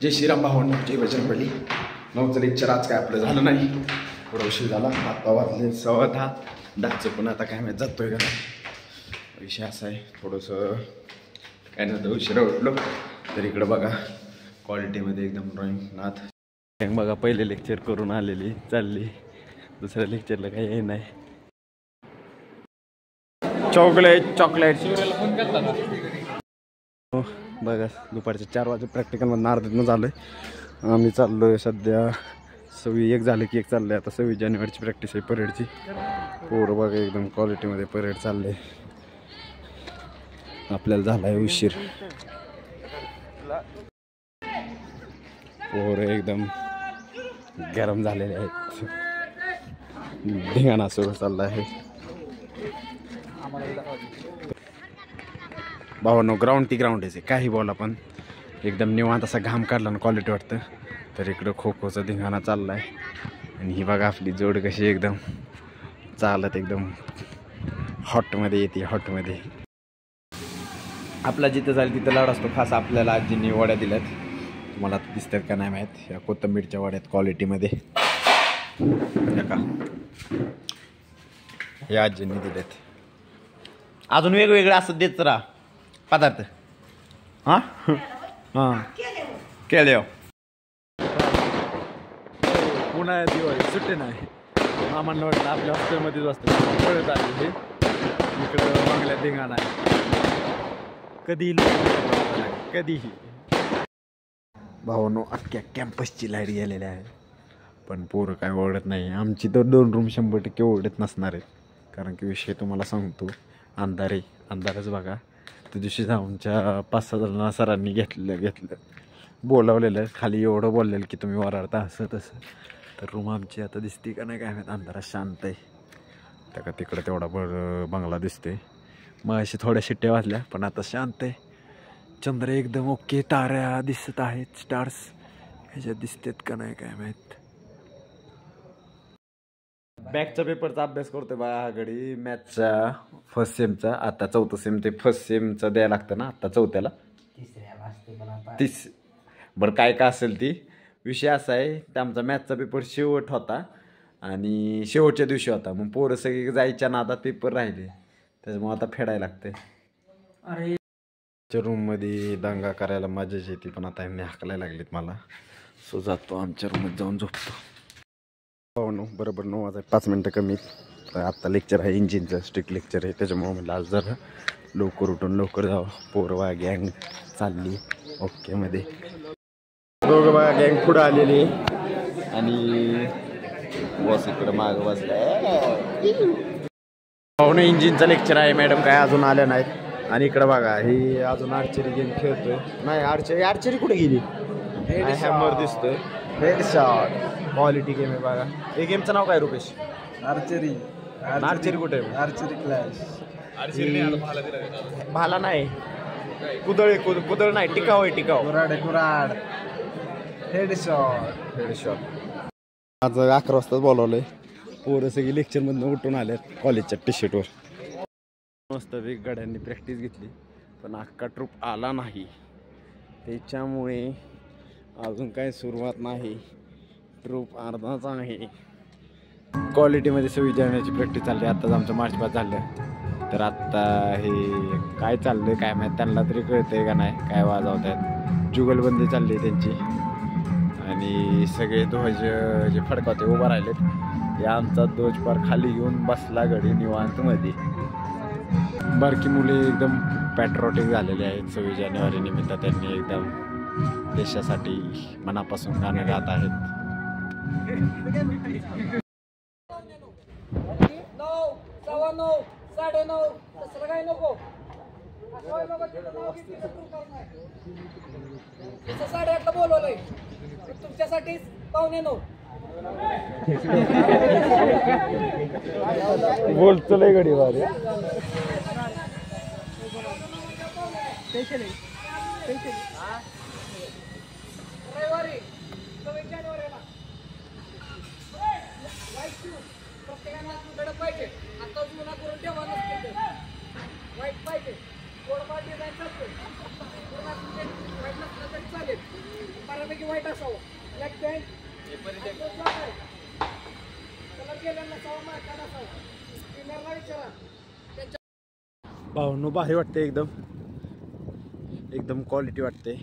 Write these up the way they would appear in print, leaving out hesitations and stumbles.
जय श्रीराम भावांनो, जय बजरंगबली. 9चं लेक्चर आज काय आपलं झालं नाही, थोडा उशीर झाला. आता वाजले 10:15. 10चं पण आता काय माहीत जातोय का नाही. विषय असा आहे, थोडंसं काय नव्हतं, उशिरा उठलो. तर इकडं बघा क्वालिटीमध्ये एकदम ड्रॉइंग नाथ बघा. पहिले लेक्चर करून आलेली चालली, दुसऱ्या लेक्चरला काही नाही. चॉकलेट हो बघा. दुपारच्या 4 वाजे प्रॅक्टिकलमधून अर्ध्यातनं झालं आहे. आम्ही चाललो आहे सध्या 1 झालं की 1 चाललं आहे. आता 26 जानेवारीची प्रॅक्टिस आहे परेडची. पोरं बघा एकदम क्वालिटीमध्ये परेड चाललं आहे. आपल्याला झाला आहे उशीर. पोरं एकदम गरम झालेले आहेत. धिंगाणा सुरू चालला आहे. भावांनो ग्राउंड ती ग्राउंड आहे, काही बोला पण एकदम निवांत असा घाम काढला ना क्वालिटी वाटतं. तर इकडं खो खोचा धिंगाणा चालला आहे. आणि ही बघा आपली जोड कशी एकदम चालत एकदम हॉटमध्ये येते. हॉटमध्ये आपला जिथं जाईल तिथं लाड असतो. खास आपल्याला आजींनी वड्या दिल्यात, तुम्हाला दिसतात का नाही माहीत. या कोथिंबीरच्या वड्यात क्वालिटीमध्ये का या आजींनी दिलेत. अजून वेगवेगळं असं देत राहा पदार्थ. हां हां केले पुन्हा दिवाळी सुट्टी नाही. मामांना वाटलं आपल्या हॉस्टेलमध्येच असतं पळत आले. इकडं बंगल्यात धिंगाणा आहे कधीही. भावानो अख्ख्या कॅम्पसची लाईट गेलेली आहे, पण पोरं काय ओढत नाही. आमची तर 2 रूम 100% ओढत नसणार आहेत. कारण की विषय तुम्हाला सांगतो, अंधारच बघा. त्या दिवशी आमच्या 5-6 जणांना सरांनी घेतलं बोलावलेलं. खाली एवढं बोललेलं की तुम्ही वराडता असं तसं. तर रूम आमची आता दिसते का नाही काय माहीत. अंधारात शांत आहे. त्या का तिकडं तेवढा बंगला दिसते. मग अशी थोड्या शिट्ट्या वाजल्या, पण आता शांत आहे. चंद्र एकदम ओके. ताऱ्या दिसत आहेत, स्टार्स ह्याच्यात दिसतात का नाही काय माहीत. बॅकच्या पेपरचा अभ्यास करतोय बा घडी. मॅथ्सचा फर्स्ट सेमचा. आता 4थं सेम ते फर्स्ट सेमचं द्यायला लागतं ना. आता 4थ्याला बरं काय का असेल ती. विषय असा आहे, त्या आमचा मॅथ्सचा पेपर शेवट होता आणि शेवटच्या दिवशी होता. मग पोरं सगळी जायच्या नादात पेपर राहिले, त्याच्यामुळे आता फेडायला लागते. अरे रूममध्ये दंगा करायला मजाच येते, पण आता यांनी हाकलायला लागलेत मला. सो जातो आमच्या रूममध्ये जाऊन झोपतो. हो नो बरोबर 9 वाजता 5 मिनटं कमी. तर आत्ता लेक्चर आहे इंजिनचं, स्ट्रिक्ट लेक्चर आहे. त्याच्यामुळे मला आज जरा लवकर उठून लवकर जावं. पोरवा गँग चालली ओकेमध्ये. दोघं बघा गँग पुढं आलेली आणि बॉस इकडं मागं बसलाय. हो ना इंजिनचं लेक्चर आहे. मॅडम काय अजून आल्या नाहीत. आणि इकडं बघा ही अजून आर्चरी गेम खेळतोय. नाही आर्चरी कुठे गेली. हॅमर दिसतोय. हेडशॉट क्वालिटी गेम आहे बघा. हे गेमचं नाव काय रुपेश. आर्चरी कुठे आहे. Archery clash. भाला नाही, कुदळ नाही, टिकाव आहे. कुराड हेडशॉट. आज 11 वाजताच बोलावलंय. पोरं सगळी लेक्चरमधून उठून आल्यात कॉलेजच्या टी-शर्टवर. मस्त वेगगाड्यांनी प्रॅक्टिस घेतली, पण अख्खा ट्रूप आला नाही. त्याच्यामुळे अजून काय सुरुवात नाही. ट्रूप अर्धाच आहे. क्वालिटीमध्ये 26 जानेवारीची प्रॅक्टिस चालली. आत्ताच आमचं मार्च पास झालं. तर आत्ता हे काय चाललं काय माहीत, त्यांना तरी कळतंय का नाही काय वाजवत आहेत. जुगलबंदी चालली त्यांची. आणि सगळे ध्वज जे फडकावते उभा राहिलेत. या आमचा ध्वज पार खाली घेऊन बसला घडी निवांतमध्ये. बारकी मुले एकदम पॅट्रॉटिक झालेले आहेत 26 जानेवारी निमित्त. त्यांनी एकदम देशासाठी मनापासून गाणं गात आहेत. 9, 9:30 तसलं काय नको. 8:30 बोलवलंय तुमच्यासाठी 8:45. बोलतो लय गडी वारे. रविवारी 26 जानेवारीला प्रत्येकाला घडत पाहिजे. आता जुना करून ठेवा नसते वाईट पाहिजे. थोडंफार डिझाईन चालतो. वाईट नसलं तरी चालेल. बऱ्यापैकी वाईट असावं. ब्लॅक पॅन्ट कलर केलेला नसावा, मार्का नसावा. स्पिनरला विचारा त्यांच्या. भावनो भारी वाटते, एकदम एकदम क्वालिटी वाटते.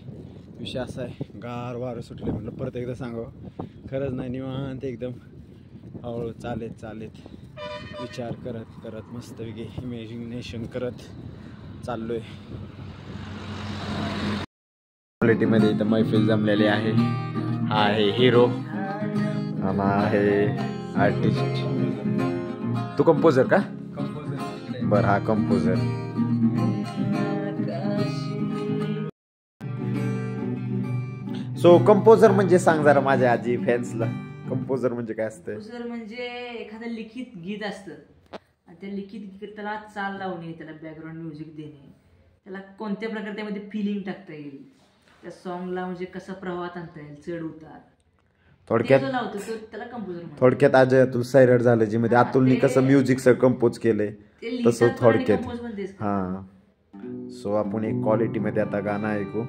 विषय असा आहे, गार वारं सुटले म्हटलं परत एकदा सांगावं. खरंच नाही, निवांत एकदम हळूहळू चालेत चालेत विचार करत करत मस्तपैकी इमॅजिनेशन करत चाललोय. क्वालिटीमध्ये इथं मैफिल जमलेली आहे. हा आहे हिरो आणि आहे आर्टिस्ट. तू कंपोजर का? बरं, हा कंपोजर. सो कंपोजर म्हणजे सांग जरा माझ्या आजी फॅन्सला, कंपोजर म्हणजे काय असतं? कंपोजर म्हणजे एखादं लिखित गीत असतं आणि त्या लिखित गीताला चाल लावणे, त्याला बॅकग्राऊंड म्युझिक देणे, त्याला कोणत्या प्रकारे त्यामध्ये फिलिंग टाकता येईल, त्या सॉंगला म्हणजे कसा प्रवाहात आणता येईल, चढ उतार, थोडक्यात लावतो तो त्याला कंपोजर म्हणतात. थोडक्यात आज अतुल सायरड झालं, जी मध्ये अतुलनी कसं म्युझिक सर कंपोज केलंय तसं थोडक्यात. हा, सो आपण एक क्वालिटी मध्ये आता गाणं ऐकू.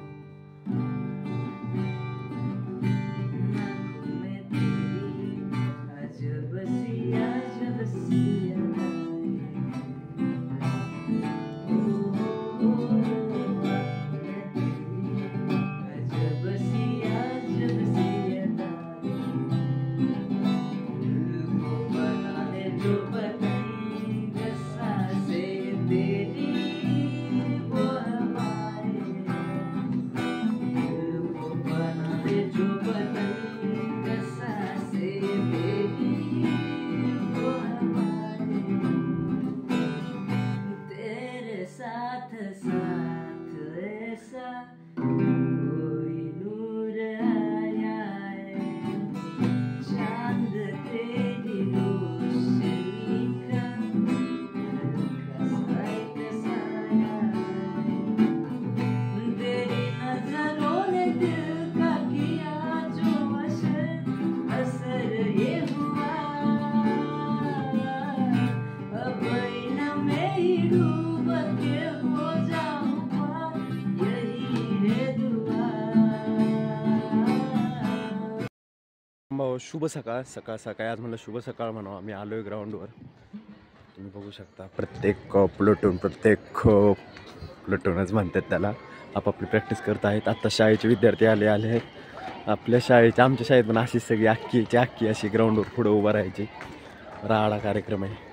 शुभ सकाळ. सकाळ सकाळी आज मला शुभ सकाळ म्हणावं. आम्ही आलोय ग्राउंडवर, तुम्ही बघू शकता. प्रत्येक प्लटूनच म्हणतात त्याला, आपापली प्रॅक्टिस करत आहेत. आता शाळेचे विद्यार्थी आले आहेत आपल्या शाळेचे. आमच्या शाळेत पण अशीच सगळी अख्खी अशी ग्राउंडवर पुढं उभं राहायची. राडा कार्यक्रम आहे.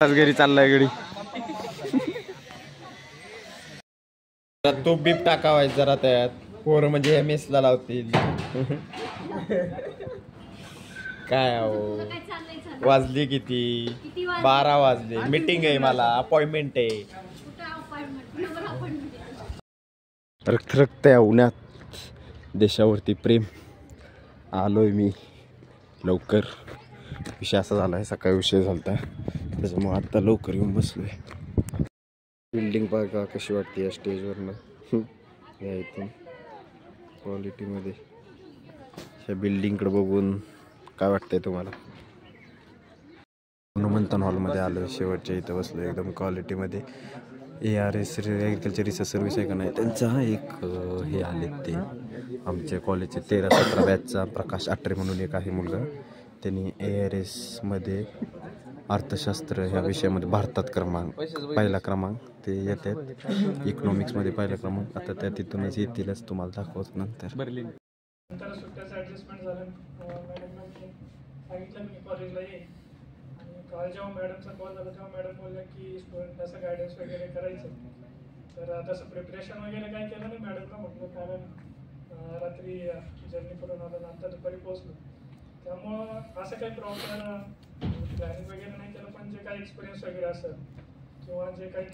घरी चाललाय गडी. तो बीप टाकावाय जरा त्यात, पोरं म्हणजे मेसला लावतील. काय हो, वाजली किती? 12 वाजले. मीटिंग आहे, मला अपॉइंटमेंट आहे. रक्त या उन्हात देशावरती प्रेम. आलोय मी लवकर. विषय असा झाला आहे, सकाळी विषय झाला त्याच्यामुळे आत्ता लवकर येऊन बसलोय. बिल्डिंग बघा कशी वाटते या स्टेजवरनं. या इथून क्वालिटीमध्ये ह्या बिल्डिंगकडे बघून काय वाटतंय तुम्हाला? हनुमंतन हॉलमध्ये आलो, शेवटच्या इथं बसलो एकदम क्वालिटीमध्ये. ARS ॲग्रिकल्चर रिसर्च सर्व्हिस आहे का नाही, त्यांचा एक हे आले ते आमच्या कॉलेजचे 13-17 बॅचचा प्रकाश आटरे म्हणून एक आहे मुलगा. त्यांनी ARS मध्ये अर्थशास्त्र ह्या विषयामध्ये भारतात पहिला क्रमांक ते येतात. इकॉनॉमिक्समध्ये पहिला क्रमांक. आता त्या तिथूनच येतीलच, तुम्हाला दाखवत नंतर. सुट्ट्याचं ॲडजस्टमेंट झालं. मॅडमने सांगितलं मी कॉलेजला येईन, आणि काल जेव्हा मॅडमचा कॉल झाला तेव्हा मॅडम बोलल्या की स्टुडंट असं गायडन्स वगैरे करायचं. तर तसं प्रिपरेशन वगैरे काय केलं नाही मॅडमला म्हटलं, कारण रात्री जर्नी करून आलं, नंतर दुपारी पोहोचलो. त्यामुळं असं काही प्रॉपर प्लॅनिंग वगैरे नाही केलं, पण जे काही एक्सपिरियन्स वगैरे असेल किंवा जे काही